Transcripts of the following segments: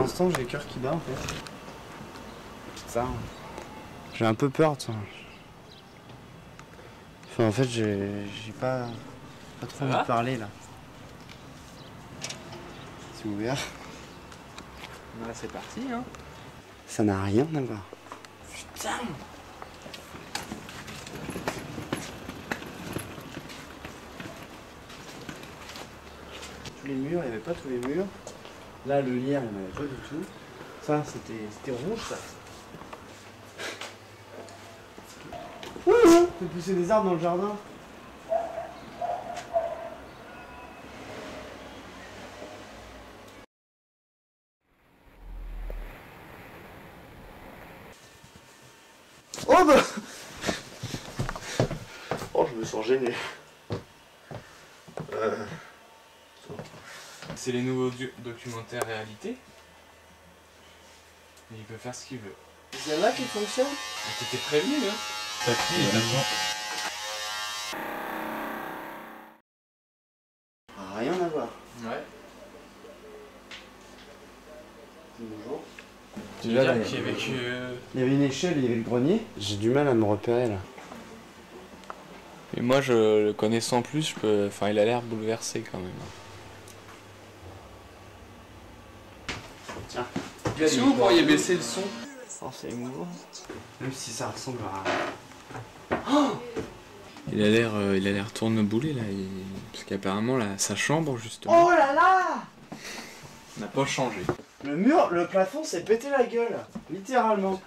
l'instant, j'ai le cœur qui bat en fait. Ça. J'ai un peu peur de ça. Enfin, en fait, j'ai pas trop envie de parler là. C'est ouvert. Là, c'est parti, hein. Ça n'a rien à voir. Putain! Tous les murs, il n'y avait pas tous les murs. Là, le lierre, il n'y en avait pas du tout. Ça, c'était rouge, ça. On peut pousser des arbres dans le jardin. Oh bah oh, je me sens gêné. C'est les nouveaux documentaires réalité. Et il peut faire ce qu'il veut. C'est celle-là qui fonctionne? T'étais prévenu, hein? Ta fille est là-dedans. Rien à voir. Ouais. Bonjour. Déjà, là, qui avec il y avait une échelle, il y avait le grenier. J'ai du mal à me repérer là. Et moi, je le connaissant plus, je peux. Enfin, il a l'air bouleversé quand même. Tiens. Si vous pourriez baisser le son. Oh, c'est émouvant. Même si ça ressemble à... Il a l'air tourneboulé là. Parce qu'apparemment, là, sa chambre, justement, Oh là là! n'a pas changé. Le mur, le plafond s'est pété la gueule. Littéralement.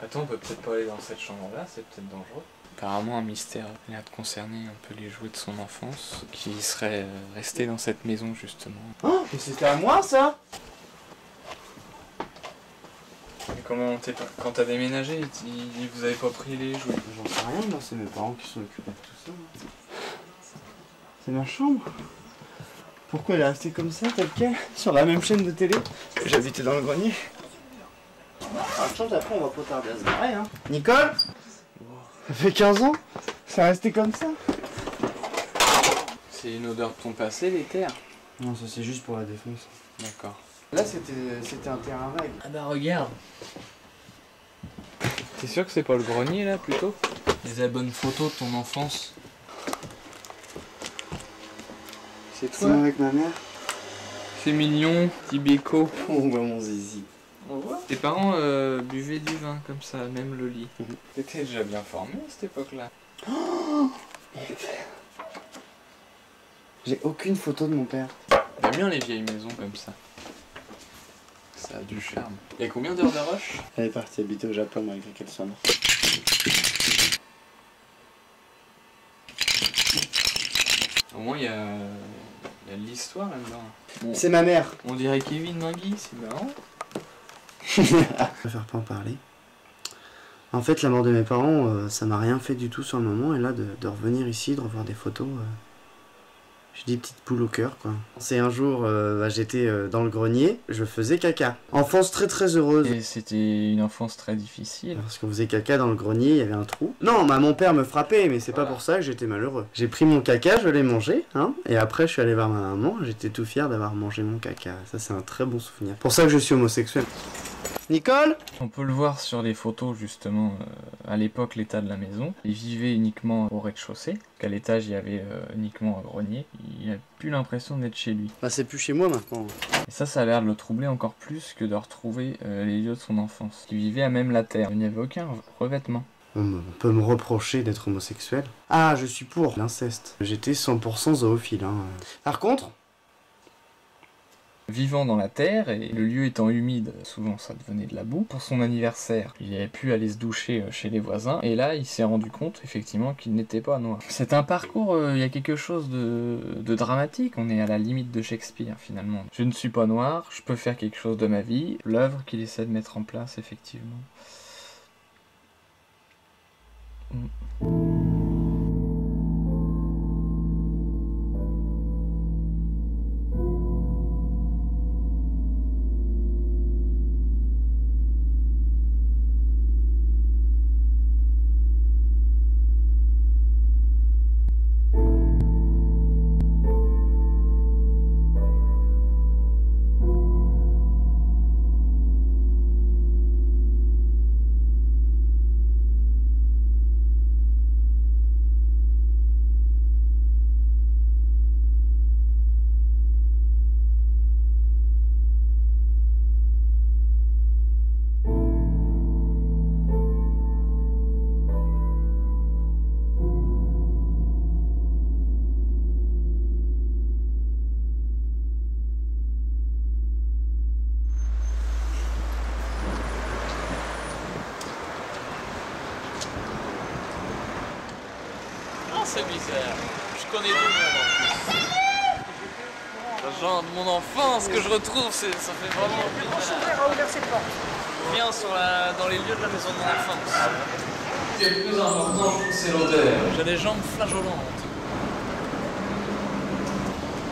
Attends, on peut peut-être pas aller dans cette chambre-là, c'est peut-être dangereux. Apparemment, un mystère a l'air de concerner un peu les jouets de son enfance, qui serait resté dans cette maison, justement. Oh, mais c'était à moi ça? Et comment quand t'as déménagé, vous avez pas pris les jouets? J'en sais rien, moi, c'est mes parents qui sont occupés de tout ça. C'est ma chambre. Pourquoi elle est restée comme ça, telle quelle, sur la même chaîne de télé que j'habitais dans le grenier? Ah, je pense après on va pas tarder à se barrer, hein. Nicole? Ça fait 15 ans? C'est resté comme ça? C'est une odeur de ton passé, les terres? Non, ça c'est juste pour la défense. D'accord. Là c'était un terrain vague. Ah bah regarde. T'es sûr que c'est pas le grenier là plutôt? Les albums photos de ton enfance. C'est C'est toi? avec ma mère? C'est mignon, petit béco. On voit mon zizi. On voit. Tes parents buvaient du vin comme ça, même le lit. T'étais déjà bien formé à cette époque-là. Oh, mon père. J'ai aucune photo de mon père. J'aime bien les vieilles maisons comme ça. Ça a du charme. Il y a combien d'heures de rush? Elle est partie habiter au Japon malgré qu'elle soit morte. Au moins il y a de l'histoire là-dedans. Bon, C'est ma mère. on dirait Kevin Mingui, c'est marrant. Je préfère pas en parler. En fait, la mort de mes parents, ça m'a rien fait du tout sur le moment. Et là, de revenir ici, de revoir des photos, j'ai des petites poules au cœur, quoi. C'est un jour, j'étais dans le grenier, je faisais caca. Enfance très très heureuse. Et c'était une enfance très difficile. Parce qu'on faisait caca dans le grenier, il y avait un trou. Non, mon père me frappait, mais c'est pas pour ça que j'étais malheureux. J'ai pris mon caca, je l'ai mangé, hein, et après je suis allé voir ma maman, j'étais tout fier d'avoir mangé mon caca. Ça, c'est un très bon souvenir. Pour ça que je suis homosexuel. Nicole? On peut le voir sur les photos justement, à l'époque l'état de la maison. Il vivait uniquement au rez-de-chaussée, qu'à l'étage il y avait uniquement un grenier. Il a plus l'impression d'être chez lui. Bah c'est plus chez moi maintenant. Et ça a l'air de le troubler encore plus que de retrouver les lieux de son enfance. Il vivait à même la terre, il n'y avait aucun revêtement. On peut me reprocher d'être homosexuel. Ah, je suis pour l'inceste. J'étais 100% zoophile, hein. Par contre... Vivant dans la terre et le lieu étant humide, souvent ça devenait de la boue. Pour son anniversaire, il avait pu aller se doucher chez les voisins et là il s'est rendu compte effectivement qu'il n'était pas noir. C'est un parcours, il y a quelque chose de dramatique, on est à la limite de Shakespeare finalement. Je ne suis pas noir, je peux faire quelque chose de ma vie, l'œuvre qu'il essaie de mettre en place effectivement. c'est bizarre. Je connais du monde en plus. Les gens de mon enfance que je retrouve, ça fait vraiment bizarre. Mon père a ouvert ses portes. Bien dans les lieux de la maison de mon enfance. Ce qui est le plus important, je trouve, c'est l'odeur. J'ai les jambes flageolantes.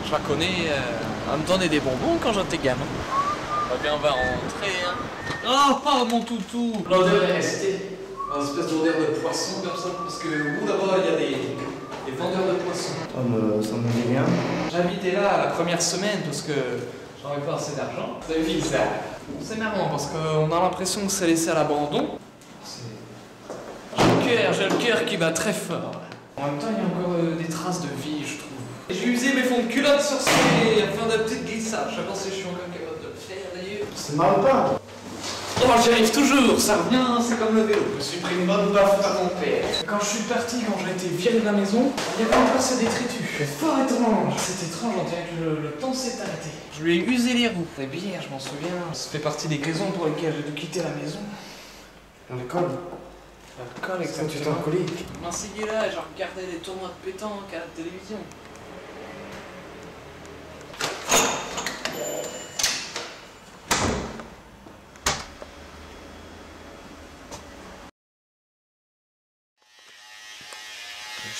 Je la connais, elle me donnait des bonbons quand j'étais gamin. Bah bien, on va rentrer, hein. Oh, mon toutou. L'odeur est restée. Une espèce d'odeur de poisson comme ça, parce que au bout là-bas, il y a des vendeurs de poissons. Ça me dit rien. J'habitais là la première semaine parce que j'avais pas assez d'argent. C'est bizarre. C'est marrant parce qu'on a l'impression que c'est laissé à l'abandon. J'ai le cœur qui bat très fort. En même temps, il y a encore des traces de vie, je trouve. J'ai usé mes fonds de culotte sur ces afin de petites glissades. Je sais pas si je suis encore capable de le faire d'ailleurs. C'est mal pas. Oh, j'y arrive toujours, ça revient, c'est comme le vélo. Je me suis pris une bonne baffe par mon père. Quand je suis parti, quand j'ai été viré de la maison, il y avait encore ces détritus. C'est fort étrange. C'est étrange, on dirait que le temps s'est arrêté. Je lui ai usé les roues. Les bières, je m'en souviens. Ça fait partie des raisons pour lesquelles j'ai dû quitter la maison. L'alcool. L'alcool, Quand tu t'es exactement. alcoolique. Je m'asseyais là et je regardais des tournois de pétanque à la télévision.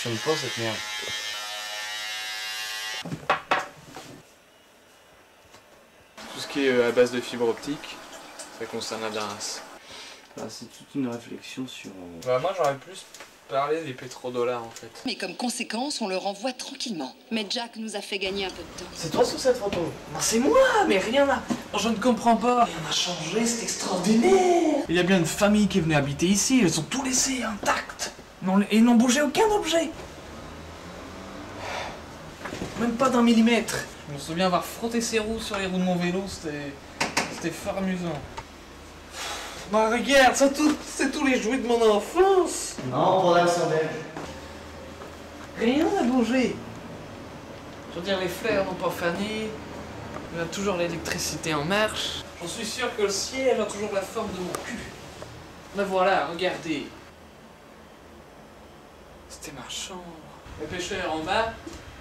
J'aime pas cette merde. Tout ce qui est à base de fibre optique, ça concerne la DARAS. Bah, c'est toute une réflexion sur... Bah moi j'aurais plus parlé des pétrodollars en fait. Mais comme conséquence, on le renvoie tranquillement. Mais Jack nous a fait gagner un peu de temps. C'est toi sur cette photo? Non, c'est moi, mais rien n'a... Je ne comprends pas. Rien n'a changé, c'est extraordinaire. Il y a bien une famille qui est venue habiter ici, elles ont tout laissé intact. Et ils n'ont bougé aucun objet. Même pas d'1 millimètre. Je me souviens avoir frotté ces roues sur les roues de mon vélo, c'était fort amusant. Bah regarde, c'est tous les jouets de mon enfance. Non, pour l'accent belge. Rien n'a bougé. Je veux dire, les fleurs n'ont pas fané. Il y a toujours l'électricité en marche. J'en suis sûr que le ciel a toujours la forme de mon cul. Mais voilà, regardez. C'était ma chambre. Les pêcheurs en bas,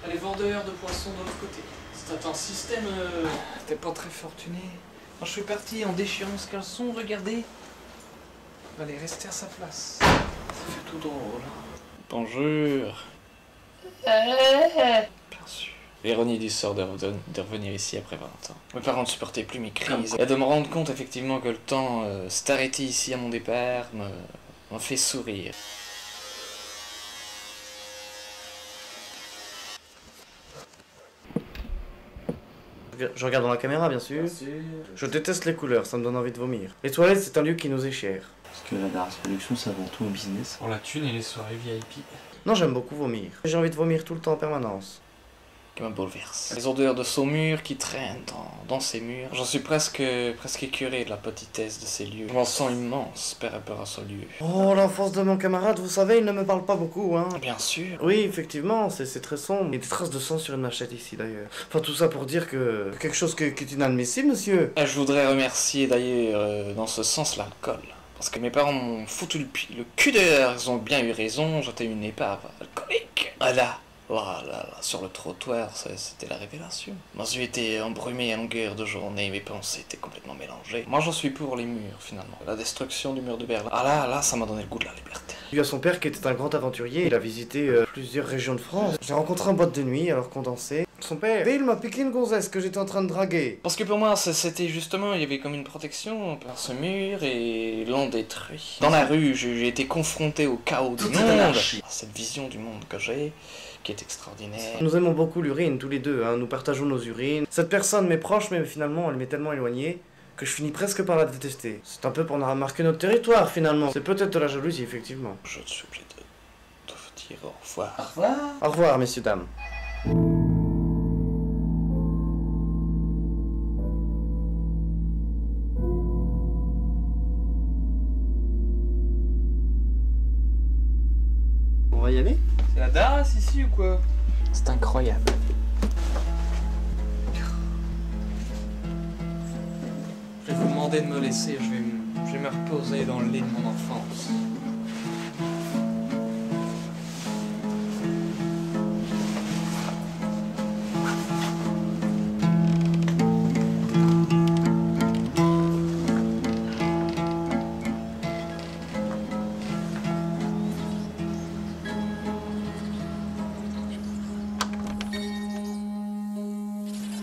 et les vendeurs de poissons de l'autre côté. C'était un système... T'es pas très fortuné. Quand je suis parti en déchirant ce caleçon, regardez. Il allait rester à sa place. Ça fait tout drôle. Bonjour. Bien sûr. L'ironie du sort de revenir ici après 20 ans. Mes parents ne supportaient plus mes crises. Et de me rendre compte effectivement que le temps s'est arrêté ici à mon départ m'a fait sourire. Je regarde dans la caméra, bien sûr. Je déteste les couleurs, ça me donne envie de vomir. Les toilettes, c'est un lieu qui nous est cher. Parce que la Daras Production, c'est avant tout un business. Pour la thune et les soirées VIP. Non, j'aime beaucoup vomir. J'ai envie de vomir tout le temps en permanence. Qui me bouleverse. Les odeurs de saumure qui traînent dans ces murs. J'en suis presque écœuré de la petitesse de ces lieux. Je m'en sens immense par rapport à ce lieu. Oh, l'enfance de mon camarade, vous savez, il ne me parle pas beaucoup, hein. Bien sûr. Oui, effectivement, c'est très sombre. Il y a des traces de sang sur une machette ici, d'ailleurs. Enfin, tout ça pour dire que... quelque chose qui est inadmissible, monsieur. Et je voudrais remercier d'ailleurs, dans ce sens, l'alcool. Parce que mes parents m'ont foutu le cul dehors. Ils ont bien eu raison, j'étais une épave alcoolique. Voilà, sur le trottoir, c'était la révélation. Mes yeux étaient embrumés à longueur de journée, mes pensées étaient complètement mélangées. Moi, j'en suis pour les murs, finalement. La destruction du mur de Berlin. Ah là, ça m'a donné le goût de la liberté. Il y a son père qui était un grand aventurier. Il a visité plusieurs régions de France. J'ai rencontré un boîte de nuit, alors qu'on dansait. Son père, il m'a piqué une gonzesse que j'étais en train de draguer. Parce que pour moi, c'était justement, il y avait comme une protection par ce mur et l'on détruit. Dans la rue, j'ai été confronté au chaos du monde. Cette vision du monde que j'ai, qui est extraordinaire. Nous aimons beaucoup l'urine, tous les deux, hein. Nous partageons nos urines. Cette personne m'est proche, mais finalement, elle m'est tellement éloignée que je finis presque par la détester. C'est un peu pour nous remarquer notre territoire, finalement. C'est peut-être de la jalousie, effectivement. Je suis obligé de vous dire au revoir. Au revoir. Au revoir, messieurs, dames. On va y aller? C'est la Daras ici ou quoi? C'est incroyable. Je vais vous demander de me laisser, je vais me reposer dans le lit de mon enfance.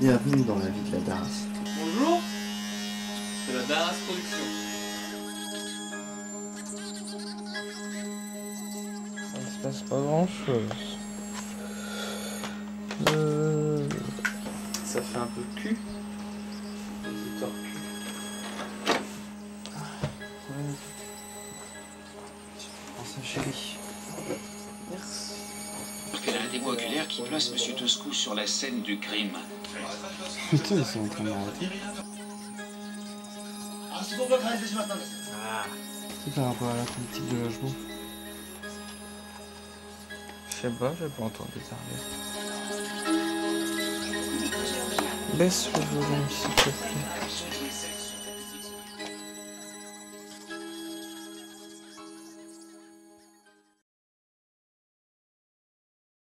Bienvenue dans la vie de la Daras. Bonjour, c'est la Daras Production. Il se passe pas grand chose. Ça fait un peu de cul. Visiteur cul. Ouais. Prends ça, chérie. Merci. Elle a un démo oculaire qui place M. Toscou sur la scène du crime. Putain, ils sont en train de m'arrêter. C'est par rapport à la politique de logement. Je sais pas, j'ai pas entendu parler. Baisse le volume s'il te plaît.